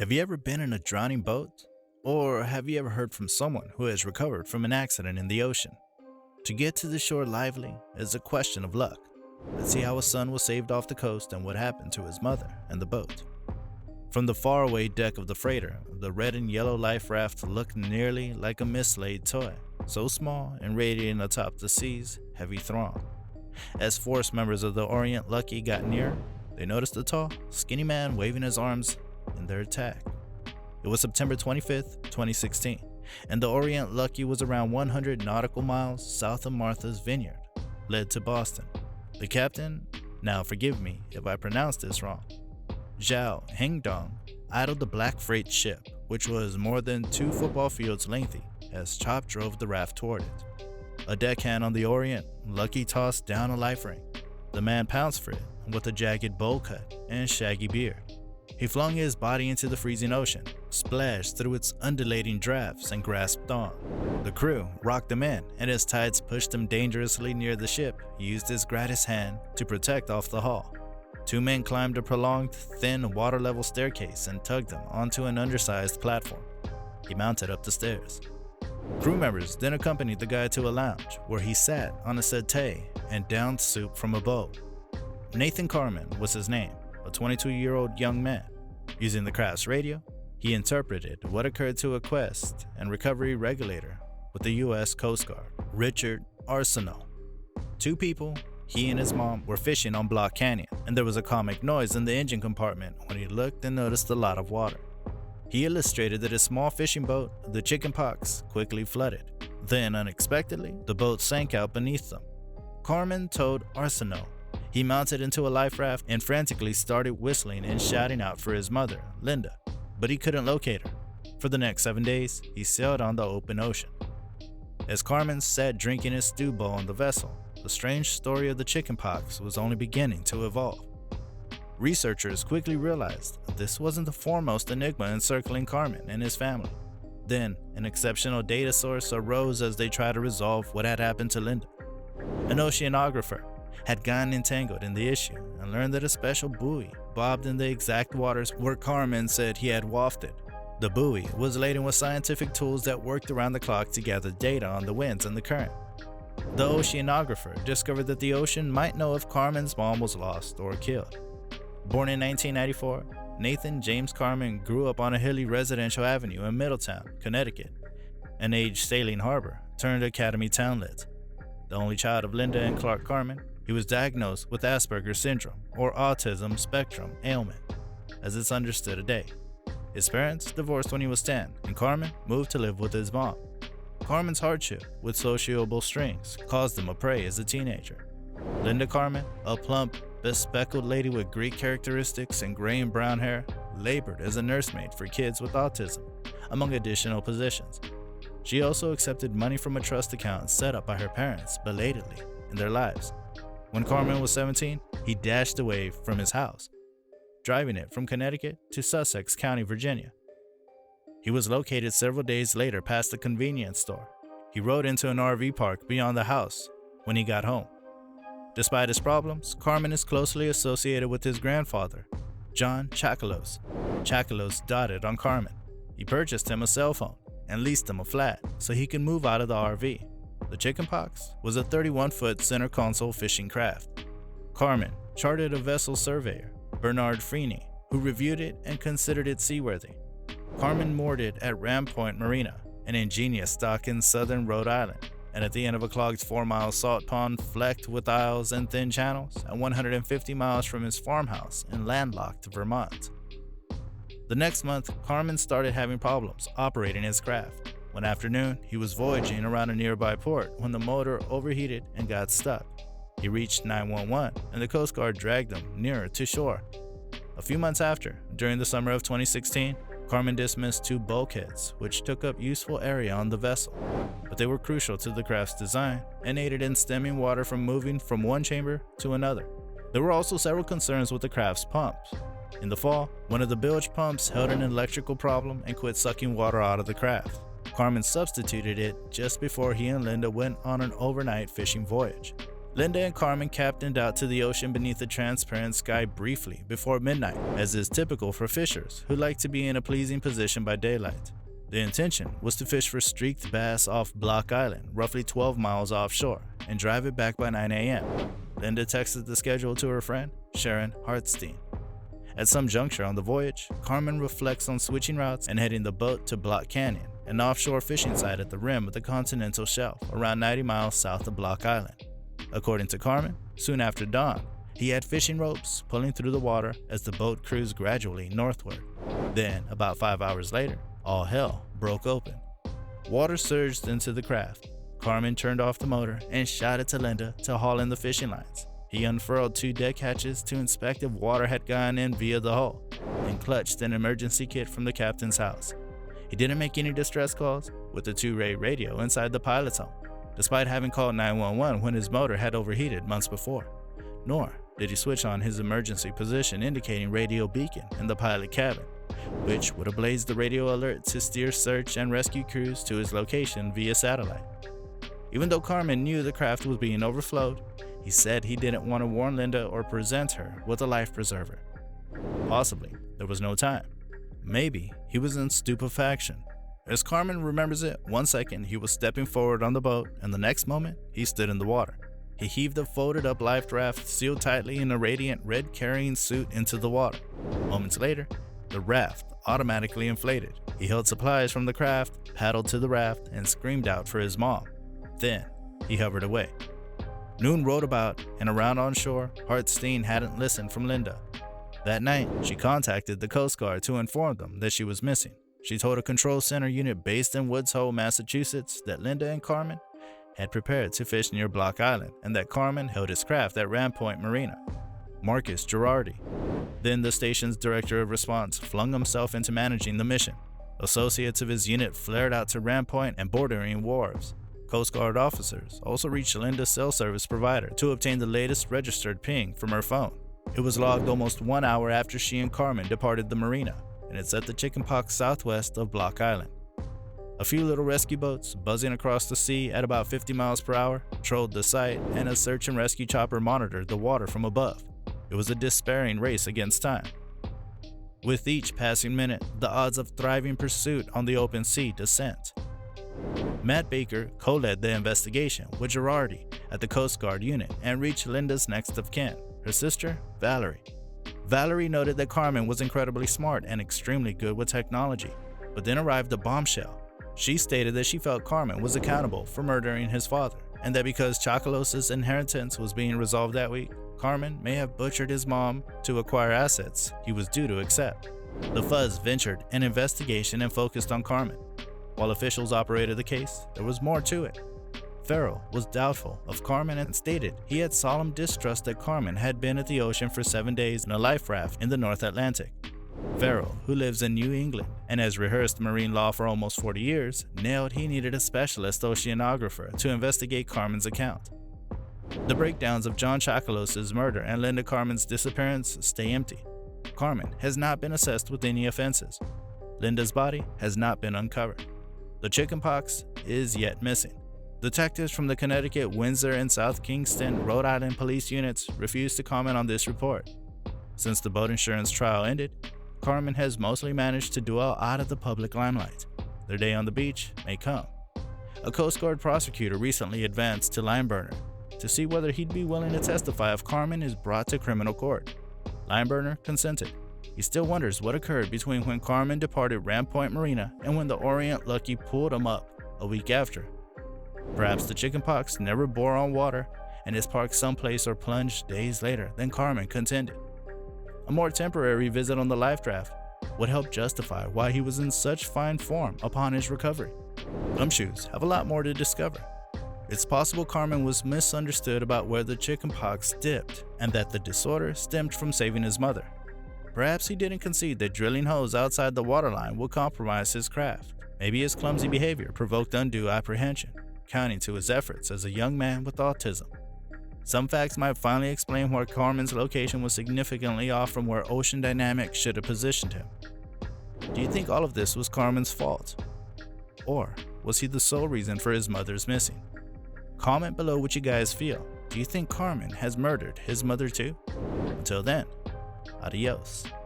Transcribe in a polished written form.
Have you ever been in a drowning boat? Or have you ever heard from someone who has recovered from an accident in the ocean? To get to the shore lively is a question of luck. Let's see how a son was saved off the coast and what happened to his mother and the boat. From the faraway deck of the freighter, the red and yellow life raft looked nearly like a mislaid toy, so small and radiating atop the sea's heavy throng. As force members of the Orient Lucky got near, they noticed a tall, skinny man waving his arms in their attack. It was September 25th, 2016, and the Orient Lucky was around 100 nautical miles south of Martha's Vineyard, led to Boston. The captain, now forgive me if I pronounce this wrong, Zhao Hengdong, idled the black freight ship, which was more than 2 football fields lengthy, as Chop drove the raft toward it. A deckhand on the Orient Lucky tossed down a life ring. The man pounced for it with a jagged bowl cut and shaggy beard. He flung his body into the freezing ocean, splashed through its undulating drafts, and grasped on. The crew rocked him in, and as tides pushed him dangerously near the ship, he used his gratis hand to protect off the hull. 2 men climbed a prolonged, thin, water-level staircase and tugged him onto an undersized platform. He mounted up the stairs. Crew members then accompanied the guy to a lounge, where he sat on a settee and downed soup from a bowl. Nathan Carmen was his name, a 22-year-old young man. Using the craft's radio, he interpreted what occurred to a quest and recovery regulator with the U.S. Coast Guard, Richard Arsenault. 2 people, he and his mom, were fishing on Block Canyon, and there was a comic noise in the engine compartment when he looked and noticed a lot of water. He illustrated that his small fishing boat, the Chicken Pox, quickly flooded. Then, unexpectedly, the boat sank out beneath them. Carmen told Arsenault he mounted into a life raft and frantically started whistling and shouting out for his mother, Linda, but he couldn't locate her. For the next 7 days, he sailed on the open ocean. As Carmen sat drinking his stew bowl on the vessel, the strange story of the chicken pox was only beginning to evolve. Researchers quickly realized this wasn't the foremost enigma encircling Carmen and his family. Then, an exceptional data source arose as they tried to resolve what had happened to Linda. An oceanographer had gotten entangled in the issue and learned that a special buoy bobbed in the exact waters where Carmen said he had wafted. The buoy was laden with scientific tools that worked around the clock to gather data on the winds and the current. The oceanographer discovered that the ocean might know if Carmen's mom was lost or killed. Born in 1994, Nathan James Carmen grew up on a hilly residential avenue in Middletown, Connecticut, an aged sailing harbor turned academy townlet. The only child of Linda and Clark Carmen, he was diagnosed with Asperger's syndrome, or autism spectrum ailment, as it's understood today. His parents divorced when he was 10, and Carmen moved to live with his mom. Carmen's hardship with sociable strings caused him a prey as a teenager. Linda Carmen, a plump, bespectacled lady with Greek characteristics and gray and brown hair, labored as a nursemaid for kids with autism, among additional positions. She also accepted money from a trust account set up by her parents belatedly in their lives. When Carmen was 17, he dashed away from his house, driving it from Connecticut to Sussex County, Virginia. He was located several days later past a convenience store. He rode into an RV park beyond the house when he got home. Despite his problems, Carmen is closely associated with his grandfather, John Chakalos. Chakalos doted on Carmen. He purchased him a cell phone and leased him a flat so he could move out of the RV. The Chicken Pox was a 31-foot center console fishing craft. Carmen chartered a vessel surveyor, Bernard Freeney, who reviewed it and considered it seaworthy. Carmen moored it at Ram Point Marina, an ingenious dock in southern Rhode Island, and at the end of a clogged 4-mile salt pond flecked with aisles and thin channels, and 150 miles from his farmhouse in landlocked Vermont. The next month, Carmen started having problems operating his craft. One afternoon, he was voyaging around a nearby port when the motor overheated and got stuck. He reached 911, and the Coast Guard dragged him nearer to shore. A few months after, during the summer of 2016, Carmen dismissed 2 bulkheads, which took up useful area on the vessel, but they were crucial to the craft's design and aided in stemming water from moving from one chamber to another. There were also several concerns with the craft's pumps. In the fall, one of the bilge pumps held an electrical problem and quit sucking water out of the craft. Carmen substituted it just before he and Linda went on an overnight fishing voyage. Linda and Carmen captained out to the ocean beneath the transparent sky briefly before midnight, as is typical for fishers who like to be in a pleasing position by daylight. The intention was to fish for streaked bass off Block Island, roughly 12 miles offshore, and drive it back by 9 a.m. Linda texted the schedule to her friend, Sharon Hartstein. At some juncture on the voyage, Carmen reflects on switching routes and heading the boat to Block Canyon, an offshore fishing site at the rim of the continental shelf, around 90 miles south of Block Island. According to Carmen, soon after dawn, he had fishing ropes pulling through the water as the boat cruised gradually northward. Then, about 5 hours later, all hell broke open. Water surged into the craft. Carmen turned off the motor and shouted to Linda to haul in the fishing lines. He unfurled 2 deck hatches to inspect if water had gone in via the hull, and clutched an emergency kit from the captain's house. He didn't make any distress calls with the 2-way radio inside the pilot's home, despite having called 911 when his motor had overheated months before. Nor did he switch on his emergency position indicating radio beacon in the pilot cabin, which would have blazed the radio alert to steer search and rescue crews to his location via satellite. Even though Carmen knew the craft was being overflowed, he said he didn't want to warn Linda or present her with a life preserver. Possibly, there was no time. Maybe he was in stupefaction. As Carmen remembers it, one second he was stepping forward on the boat, and the next moment he stood in the water. He heaved a folded up life raft sealed tightly in a radiant red carrying suit into the water. Moments later, the raft automatically inflated. He held supplies from the craft, paddled to the raft, and screamed out for his mom. Then, he hovered away. Noon rolled about, and around on shore, Hartstein hadn't listened from Linda. That night, she contacted the Coast Guard to inform them that she was missing. She told a control center unit based in Woods Hole, Massachusetts, that Linda and Carmen had prepared to fish near Block Island, and that Carmen held his craft at Ram Point Marina. Marcus Girardi, then the station's director of response, flung himself into managing the mission. Associates of his unit flared out to Ram Point and bordering wharves. Coast Guard officers also reached Linda's cell service provider to obtain the latest registered ping from her phone. It was logged almost 1 hour after she and Carmen departed the marina, and it's at the Chickenpox southwest of Block Island. A few little rescue boats, buzzing across the sea at about 50 miles per hour, trolled the site, and a search and rescue chopper monitored the water from above. It was a despairing race against time. With each passing minute, the odds of thriving pursuit on the open sea descent. Matt Baker co-led the investigation with Girardi at the Coast Guard unit and reached Linda's next of kin, her sister, Valerie. Valerie noted that Carmen was incredibly smart and extremely good with technology, but then arrived a bombshell. She stated that she felt Carmen was accountable for murdering his father, and that because Chocolos's inheritance was being resolved that week, Carmen may have butchered his mom to acquire assets he was due to accept. The Fuzz ventured an investigation and focused on Carmen. While officials operated the case, there was more to it. Farrell was doubtful of Carmen and stated he had solemn distrust that Carmen had been at the ocean for 7 days in a life raft in the North Atlantic. Farrell, who lives in New England and has rehearsed marine law for almost 40 years, nailed he needed a specialist oceanographer to investigate Carmen's account. The breakdowns of John Chocolos's murder and Linda Carmen's disappearance stay empty. Carmen has not been assessed with any offenses. Linda's body has not been uncovered. The chickenpox is yet missing. Detectives from the Connecticut, Windsor, and South Kingston, Rhode Island police units refused to comment on this report. Since the boat insurance trial ended, Carmen has mostly managed to dwell out of the public limelight. Their day on the beach may come. A Coast Guard prosecutor recently advanced to Lineburner to see whether he'd be willing to testify if Carmen is brought to criminal court. Lineburner consented. He still wonders what occurred between when Carmen departed Ram Point Marina and when the Orient Lucky pulled him up a week after. Perhaps the chickenpox never bore on water and is parked someplace or plunged days later than Carmen contended. A more temporary visit on the life raft would help justify why he was in such fine form upon his recovery. Gumshoes have a lot more to discover. It's possible Carmen was misunderstood about where the chickenpox dipped and that the disorder stemmed from saving his mother. Perhaps he didn't concede that drilling holes outside the waterline would compromise his craft. Maybe his clumsy behavior provoked undue apprehension, counting to his efforts as a young man with autism. Some facts might finally explain why Carmen's location was significantly off from where Ocean Dynamics should have positioned him. Do you think all of this was Carmen's fault? Or was he the sole reason for his mother's missing? Comment below what you guys feel. Do you think Carmen has murdered his mother too? Until then, adios.